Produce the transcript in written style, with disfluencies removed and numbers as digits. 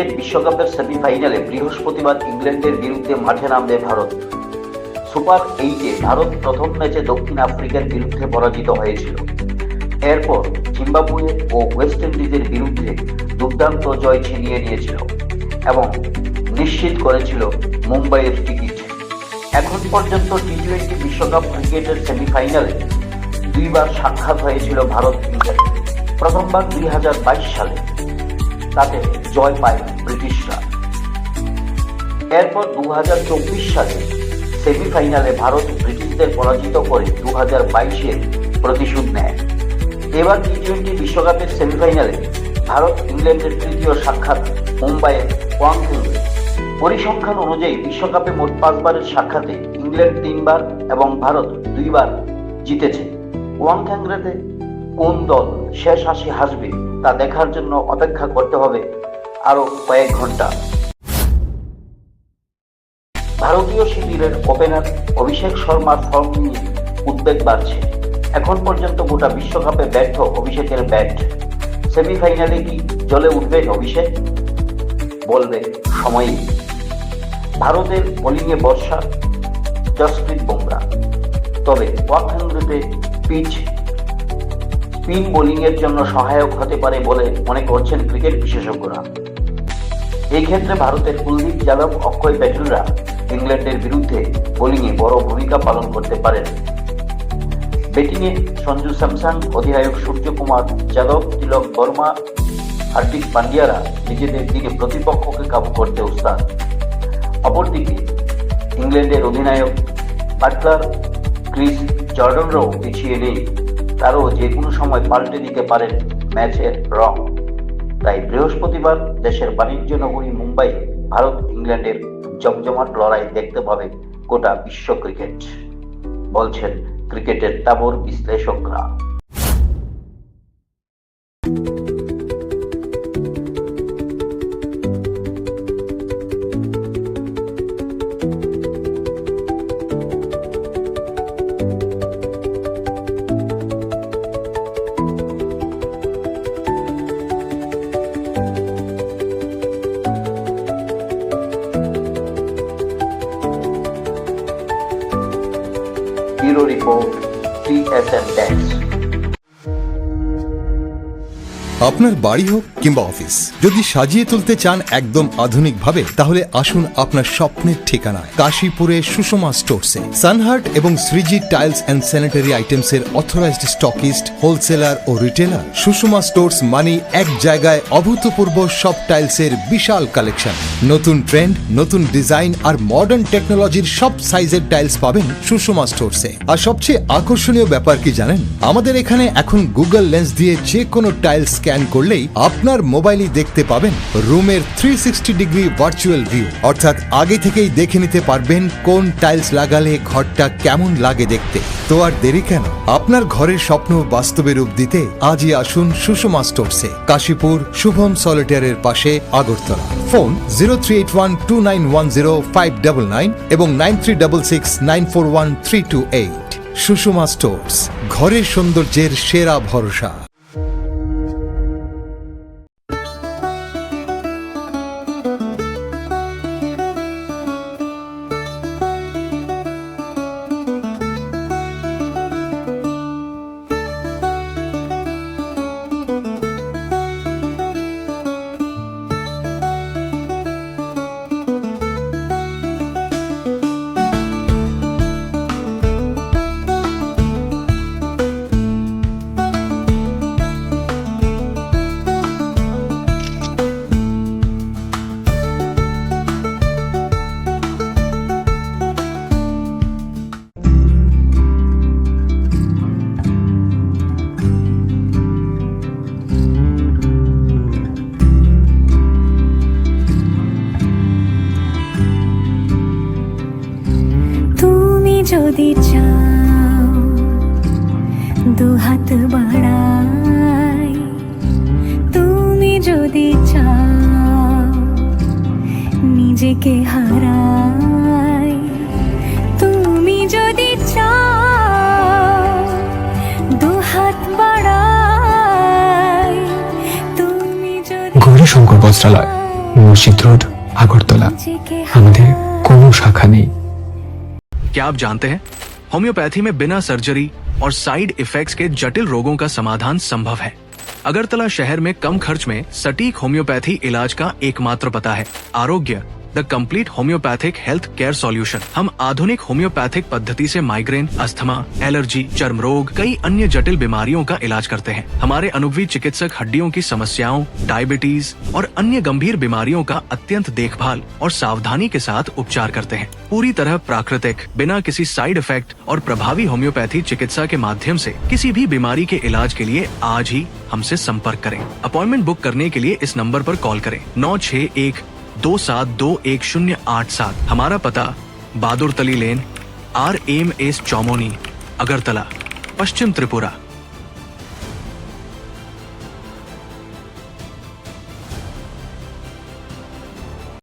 Cricket বিশ্বকাপের সেমিফাইনালে বৃহস্পতিবার ইংল্যান্ডের বিরুদ্ধে মাঠে নামবে ভারত। সুপার 8-এ ভারত প্রথম ম্যাচে দক্ষিণ আফ্রিকার বিরুদ্ধে পরাজিত হয়েছিল। এরপর জিম্বাবুয়ে ও ওয়েস্ট ইন্ডিজের বিরুদ্ধে দুর্দান্ত জয় ছিনিয়ে নিয়েছিল এবং নিশ্চিত করেছিল মুম্বাইয়ের টিকিট। এখন পর্যন্ত টি-20 বিশ্বকাপ ক্রিকেটের সেমিফাইনালে দুইবার সাক্ষাৎ হয়েছিল ভারত ইংল্যান্ড। প্রথমবার 2022 সালে, তাতে জয় পায় ব্রিটিশরা। এরপর 2024 সালে সেমিফাইনালে ভারত ব্রিটিশদের পরাজিত করে 2022-এর প্রতিশোধ নেয়। এবার টি-20 বিশ্বকাপের সেমিফাইনালে ভারত ইংল্যান্ডের তৃতীয় সাক্ষাৎ মুম্বাইয়ের ওয়াংখেড়ে। পরিসংখ্যান অনুযায়ী বিশ্বকাপে মোট 5 বারের সাক্ষাতে ইংল্যান্ড 3 বার এবং ভারত 2 বার জিতেছে। ওয়াংখেড়েতে কোন দল শেষ হাসি হাসবে তা দেখার জন্য অপেক্ষা করতে হবে আরো কয়েক ঘন্টা। ভারতীয় শিবিরের ওপেনার অভিষেক শর্মার ফর্ম নিয়ে উদ্বেগ বাড়ছে। এখন পর্যন্ত গোটা বিশ্বকাপে ব্যর্থ অভিষেকের ব্যাট। সেমিফাইনালে কি জ্বলে উঠবেন অভিষেক? বলবে সময়ই। ভারতের বোলিংয়ে বর্ষা জসপ্রীত বুমরা, তবে ওয়াংখেড়েতে পিচ স্পিন বোলিংয়ের জন্য সহায়ক হতে পারে বলে মনে করছেন ক্রিকেট বিশেষজ্ঞরা। এই ক্ষেত্রে ভারতের কুলদীপ যাদব, অক্ষয় প্যাটেলরা ইংল্যান্ডের বিরুদ্ধে বোলিংয়ে বড় ভূমিকা পালন করতে পারেন। ব্যাটিংয়ে সঞ্জু স্যামসন, অধিনায়ক সূর্যকুমার যাদব, তিলক বর্মা, হার্দিক পান্ডিয়ারা নিজেদের দিকে প্রতিপক্ষকে কাবু করতে উস্তাদ। অপরদিকে ইংল্যান্ডের অধিনায়ক বাটলার, ক্রিস জর্ডানরাও পিছিয়ে নেই। তারও যে কোনো সময় পাল্টে দিতে পারেন ম্যাচের রং। তাই বৃহস্পতিবার দেশের বাণিজ্য নগরী মুম্বাই ভারত ইংল্যান্ডের জমজমাট লড়াই দেখতে পাবে গোটা বিশ্ব ক্রিকেট, বলছেন ক্রিকেটের তাবর বিশ্লেষকরা। Bureau report, TSN Desk। আপনার বাড়ি হোক কিংবা অফিস, যদি সাজিয়ে তুলতে চান একদম আধুনিক ভাবে, তাহলে আসুন আপনার স্বপ্নের ঠিকানায় কাশীপুরে সুষমা স্টোরসে। সানহার্ট এবং Shreeji tiles and sanitary items এর অথরাইজড স্টকিস্ট, হোলসেলার ও রিটেলার। সুষমা স্টোরস মানে এক জায়গায় অভূতপূর্ব সব টাইলসের বিশাল কালেকশন। নতুন ট্রেন্ড, নতুন ডিজাইন আর মডার্ন টেকনোলজির সব সাইজের টাইলস পাবেন সুষমা স্টোরসে। আর সবচেয়ে আকর্ষণীয় ব্যাপার কি জানেন? আমাদের এখানে এখন গুগল লেন্স দিয়ে যে কোনো টাইলস স্ক্যান করলেই আপনার মোবাইলেই দেখতে পাবেন রুমের 360 ডিগ্রি ভার্চুয়াল ভিউ। অর্থাৎ আগে থেকেই দেখে নিতে পারবেন কোন টাইলস লাগালে ঘরটা কেমন লাগে দেখতে। তো আর দেরি কেন? আপনার ঘরের স্বপ্ন বাস্তবে রূপ দিতে আজই আসুন সুষমা স্টোরসে, কাশীপুর শুভম সলিটারের পাশে, আগরতলা। ফোন 0381291059 এবং 9366941328। সুষমা স্টোরস, ঘরের সৌন্দর্যের সেরা ভরসা। যদি চাও দুহাত বাড়াই, তুমি যদি চাও নিজেকে হারাই, তুমি যদি চাও দুহাত বাড়াই, তুমি যদি গৌরী শঙ্কর বস্ত্রালয়, মসজিদ রোড, আগরতলা। আমাদের কোনো শাখা নেই। क्या आप जानते हैं होम्योपैथी में बिना सर्जरी और साइड इफेक्ट्स के जटिल रोगों का समाधान संभव है। अगरतला शहर में कम खर्च में सटीक होम्योपैथी इलाज का एकमात्र पता है आरोग्य the complete homeopathic health care solution. हम आधुनिक होम्योपैथिक पद्धति से माइग्रेन, अस्थमा, एलर्जी, चर्म रोग, कई अन्य जटिल बीमारियों का इलाज करते हैं। हमारे अनुभवी चिकित्सक हड्डियों की समस्याओं, डायबिटीज और अन्य गंभीर बीमारियों का अत्यंत देखभाल और सावधानी के साथ उपचार करते हैं। पूरी तरह प्राकृतिक, बिना किसी साइड इफेक्ट और प्रभावी होम्योपैथी चिकित्सा के माध्यम से किसी भी बीमारी के इलाज के लिए आज ही हमसे संपर्क करें। अपॉइंटमेंट बुक करने के लिए इस नंबर पर कॉल करें 9612721087। हमारा पता बहादुर तली लेन, RMS चौमोनी, अगरतला, पश्चिम त्रिपुरा।